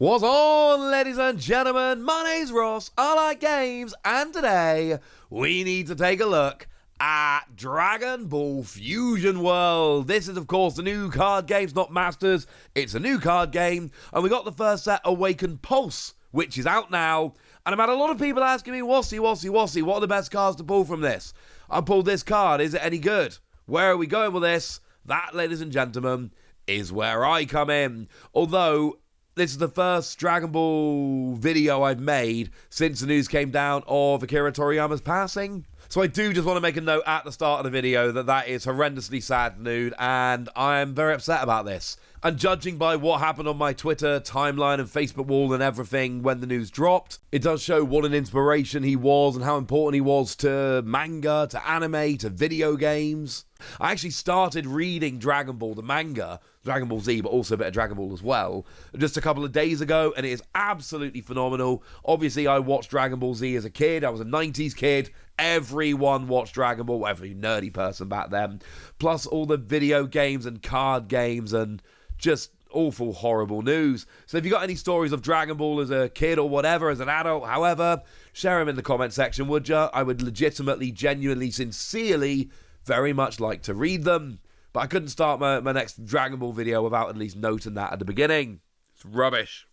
What's on, ladies and gentlemen? My name's Ross, I like games, and today we need to take a look at Dragon Ball Fusion World. This is, of course, the new card games, not Masters. It's a new card game, and we got the first set, Awakended Pulse, which is out now. And I've had a lot of people asking me, Wossy, what are the best cards to pull from this? I pulled this card, is it any good? Where are we going with this? That, ladies and gentlemen, is where I come in. Although this is the first Dragon Ball video I've made since the news came down of Akira Toriyama's passing. So I do just want to make a note at the start of the video that is horrendously sad news, and I am very upset about this. And judging by what happened on my Twitter timeline and Facebook wall and everything when the news dropped, it does show what an inspiration he was and how important he was to manga, to anime, to video games. I actually started reading Dragon Ball, the manga, Dragon Ball Z, but also a bit of Dragon Ball as well, just a couple of days ago, and it is absolutely phenomenal. Obviously, I watched Dragon Ball Z as a kid. I was a 90s kid. Everyone watched Dragon Ball, every nerdy person back then. Plus all the video games and card games and just awful, horrible news. So if you got any stories of Dragon Ball as a kid or whatever, as an adult, however, share them in the comment section, would ya? I would legitimately, genuinely, sincerely very much like to read them. But I couldn't start my next Dragon Ball video without at least noting that at the beginning. It's rubbish.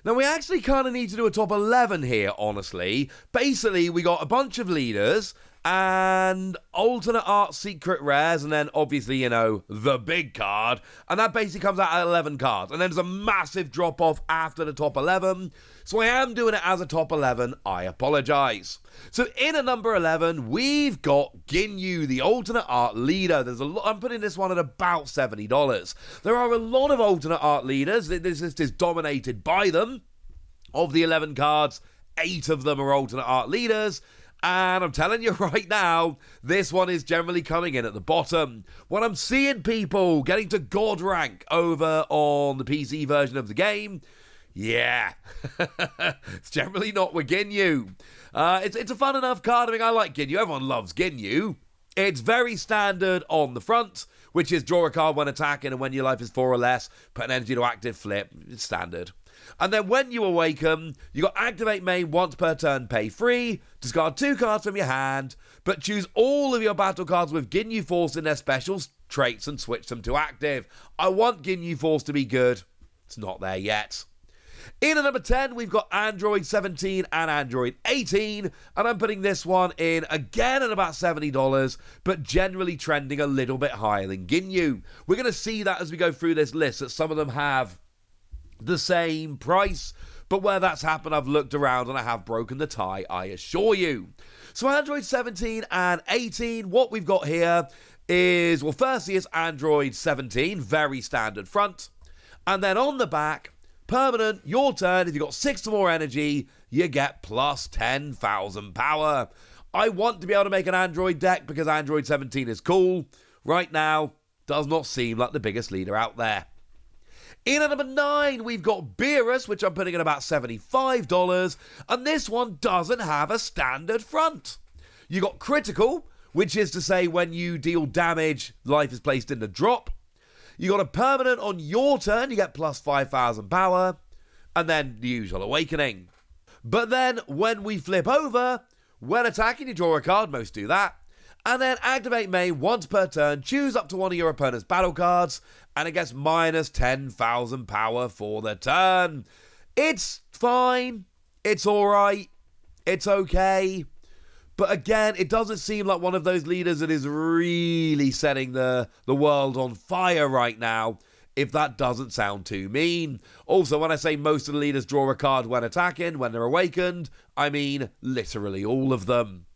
Now, we actually kind of need to do a top 11 here, honestly. Basically, we got a bunch of leaders and alternate art secret rares, and then obviously, you know, the big card. And that basically comes out at 11 cards. And then there's a massive drop-off after the top 11. So I am doing it as a top 11. I apologize. So in at number 11, we've got Ginyu, the alternate art leader. There's a lot. I'm putting this one at about $70. There are a lot of alternate art leaders. This list is dominated by them. Of the 11 cards, 8 of them are alternate art leaders. And I'm telling you right now, this one is generally coming in at the bottom. When I'm seeing people getting to God rank over on the PC version of the game, yeah, it's generally not with Ginyu. It's a fun enough card. I mean, I like Ginyu. Everyone loves Ginyu. It's very standard on the front, which is draw a card when attacking, and when your life is 4 or less, put an energy to active, flip. It's standard. And then when you awaken, you got activate main once per turn, pay 3, discard 2 cards from your hand, but choose all of your battle cards with Ginyu Force in their special traits and switch them to active. I want Ginyu Force to be good. It's not there yet. In at number 10, we've got Android 17 and Android 18, and I'm putting this one in again at about $70, but generally trending a little bit higher than Ginyu. We're going to see that as we go through this list, that some of them have the same price, but where that's happened, I've looked around and I have broken the tie, I assure you. So Android 17 and 18, what we've got here is, well, firstly is Android 17, very standard front, and then on the back, permanent, your turn, if you've got 6 or more energy, you get plus 10,000 power. I want to be able to make an Android deck because Android 17 is cool. Right now, does not seem like the biggest leader out there. In at number 9, we've got Beerus, which I'm putting at about $75, and this one doesn't have a standard front. You got critical, which is to say when you deal damage, life is placed in the drop. You got a permanent on your turn, you get plus 5,000 power, and then the usual awakening. But then when we flip over, when attacking, you draw a card, most do that. And then activate main once per turn, choose up to one of your opponent's battle cards, and it gets minus 10,000 power for the turn. It's fine, it's alright, it's okay. But again, it doesn't seem like one of those leaders that is really setting the world on fire right now, if that doesn't sound too mean. Also, when I say most of the leaders draw a card when attacking, when they're awakened, I mean literally all of them.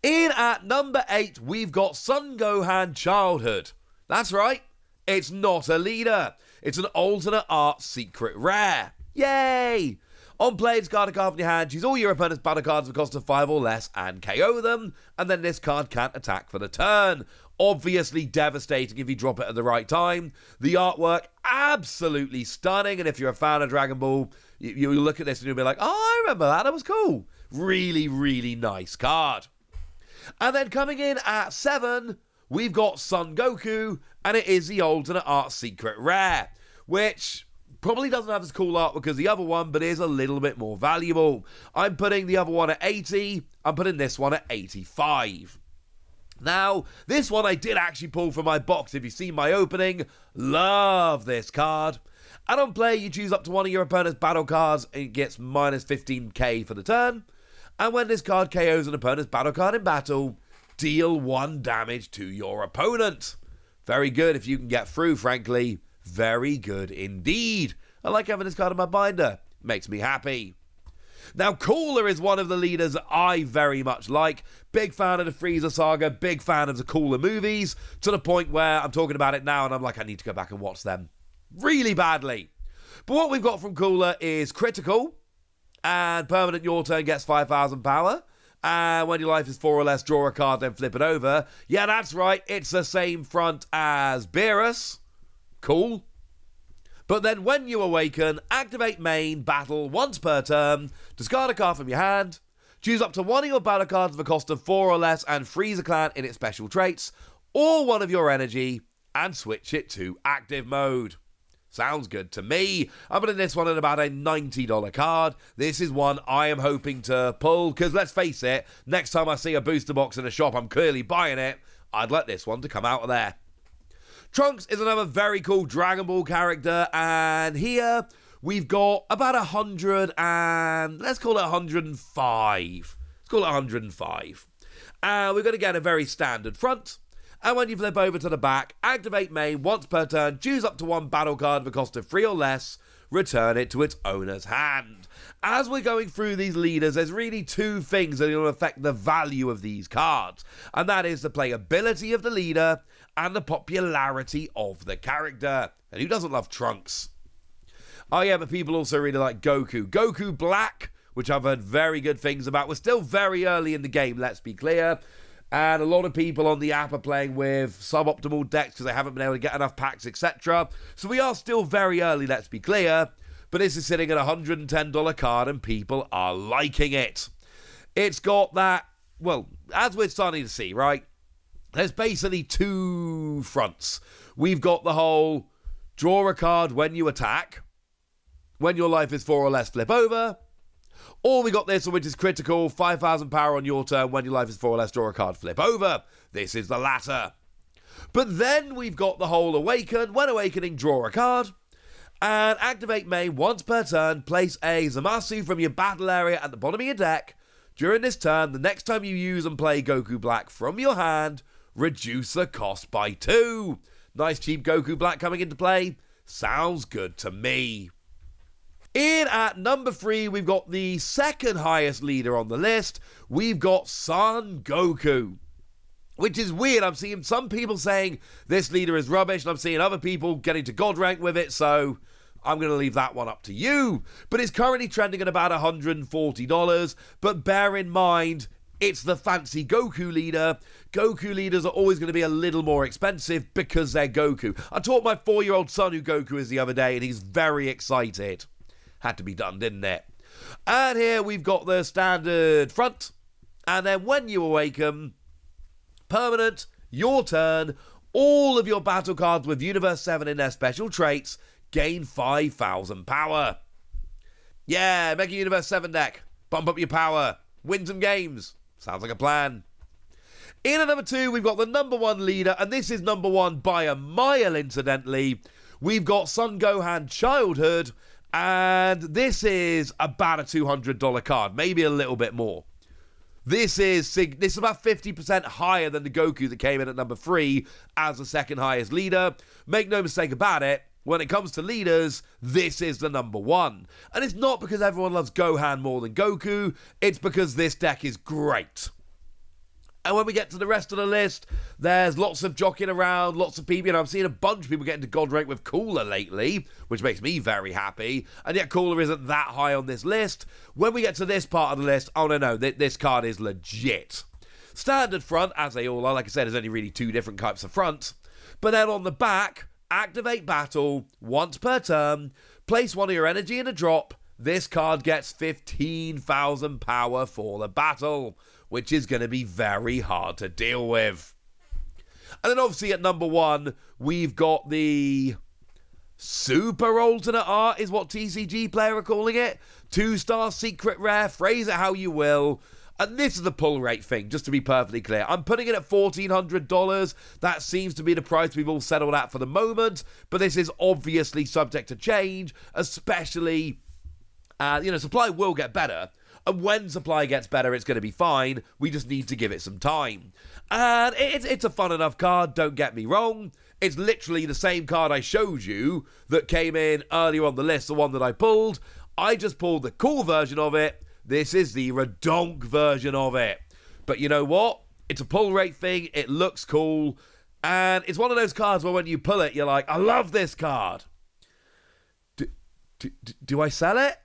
In at number 8, we've got Son Gohan Childhood. That's right, it's not a leader. It's an alternate art secret rare. Yay! On play, discard a card from your hand, choose all your opponent's battle cards with a cost of 5 or less and KO them, and then this card can't attack for the turn. Obviously devastating if you drop it at the right time. The artwork, absolutely stunning, and if you're a fan of Dragon Ball, you look at this and you'll be like, oh, I remember that, that was cool. Really, really nice card. And then coming in at 7, we've got Son Goku, and it is the alternate art secret rare, which Probably doesn't have as cool artwork as the other one, but is a little bit more valuable. I'm putting the other one at 80. I'm putting this one at 85. Now, this one I did actually pull from my box. If you've seen my opening, love this card. And on play, you choose up to one of your opponent's battle cards and it gets minus 15k for the turn. And when this card KOs an opponent's battle card in battle, deal 1 damage to your opponent. Very good if you can get through, frankly. Very good indeed. I like having this card in my binder. Makes me happy. Now, Cooler is one of the leaders I very much like. Big fan of the Frieza saga, big fan of the Cooler movies, to the point where I'm talking about it now and I'm like, I need to go back and watch them really badly. But what we've got from Cooler is critical, and permanent your turn gets 5,000 power. And when your life is 4 or less, draw a card, then flip it over. Yeah, that's right, it's the same front as Beerus. Cool. But then when you awaken, activate main, battle once per turn, discard a card from your hand, choose up to one of your battle cards of a cost of 4 or less and freeze a clan in its special traits, or one of your energy, and switch it to active mode. Sounds good to me. I'm putting this one at about a $90 card. This is one I am hoping to pull, because let's face it, next time I see a booster box in a shop, I'm clearly buying it. I'd like this one to come out of there. Trunks is another very cool Dragon Ball character, and here we've got about 100 and let's call it 105. Let's call it 105. We're going to get a very standard front, and when you flip over to the back, activate main once per turn, choose up to one battle card of a cost of 3 or less, return it to its owner's hand. As we're going through these leaders, there's really 2 things that are going to affect the value of these cards, and that is the playability of the leader and the popularity of the character. And who doesn't love Trunks? Oh yeah, but people also really like Goku. Goku Black, which I've heard very good things about. We're still very early in the game, let's be clear. And a lot of people on the app are playing with suboptimal decks because they haven't been able to get enough packs, etc. So we are still very early, let's be clear. But this is sitting at a $110 card and people are liking it. It's got that, well, as we're starting to see, right? There's basically 2 fronts. We've got the whole draw a card when you attack. When your life is 4 or less, flip over. Or we got this one, which is critical, 5,000 power on your turn. When your life is 4 or less, draw a card, flip over. This is the latter. But then we've got the whole awaken. When awakening, draw a card. And activate main once per turn. Place a Zamasu from your battle area at the bottom of your deck. During this turn, the next time you use and play Goku Black from your hand, reduce the cost by 2. Nice cheap Goku Black coming into play. Sounds good to me. In at number 3, we've got the second highest leader on the list. We've got Son Goku. Which is weird. I'm seeing some people saying this leader is rubbish, and I'm seeing other people getting to God rank with it, so I'm going to leave that one up to you. But it's currently trending at about $140. But bear in mind, it's the fancy Goku leader. Goku leaders are always going to be a little more expensive because they're Goku. I taught my 4-year-old son who Goku is the other day, and he's very excited. Had to be done, didn't it? And here we've got the standard front. And then when you awaken, permanent, your turn, all of your battle cards with Universe 7 in their special traits gain 5,000 power. Yeah, make a Universe 7 deck. Bump up your power. Win some games. Sounds like a plan. In at number 2, we've got the number 1 leader, and this is number 1 by a mile, incidentally. We've got Son Gohan Childhood, and this is about a $200 card, maybe a little bit more. This is about 50% higher than the Goku that came in at number 3 as the second highest leader. Make no mistake about it, when it comes to leaders, this is the number 1. And it's not because everyone loves Gohan more than Goku, it's because this deck is great. And when we get to the rest of the list, there's lots of jockeying around, lots of people. I'm seeing a bunch of people getting to God rank with Cooler lately, which makes me very happy. And yet Cooler isn't that high on this list. When we get to this part of the list, oh no, this card is legit. Standard front, as they all are. Like I said, there's only really 2 different types of front. But then on the back, activate battle once per turn. Place one of your energy in a drop. This card gets 15,000 power for the battle, which is going to be very hard to deal with. And then obviously at number 1, we've got the Super alternate art is what TCG Player are calling it. 2-star secret rare, phrase it how you will. And this is the pull rate thing, just to be perfectly clear. I'm putting it at $1,400. That seems to be the price we've all settled at for the moment. But this is obviously subject to change, especially, supply will get better. And when supply gets better, it's going to be fine. We just need to give it some time. And it's a fun enough card, don't get me wrong. It's literally the same card I showed you that came in earlier on the list, the one that I pulled. I just pulled the cool version of it. This is the redonk version of it. But you know what? It's a pull rate thing. It looks cool. And it's one of those cards where when you pull it, you're like, I love this card. Do I sell it?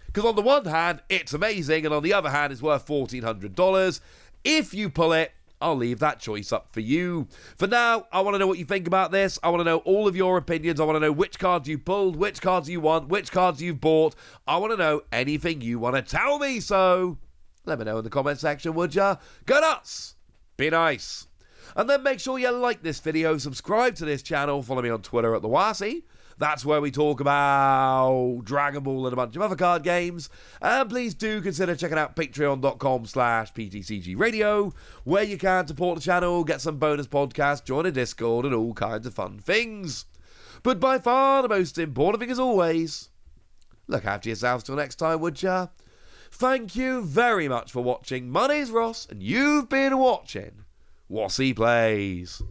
Because on the one hand, it's amazing. And on the other hand, it's worth $1,400. If you pull it, I'll leave that choice up for you. For now, I want to know what you think about this. I want to know all of your opinions. I want to know which cards you pulled, which cards you want, which cards you've bought. I want to know anything you want to tell me. So let me know in the comment section, would ya? Go nuts! Be nice. And then make sure you like this video, subscribe to this channel, follow me on Twitter at TheWasi. That's where we talk about Dragon Ball and a bunch of other card games. And please do consider checking out patreon.com/PTCG Radio, where you can support the channel, get some bonus podcasts, join a Discord, and all kinds of fun things. But by far the most important thing, as always, look after yourselves till next time, would ya? Thank you very much for watching. My name's Ross, and you've been watching Wasi Plays.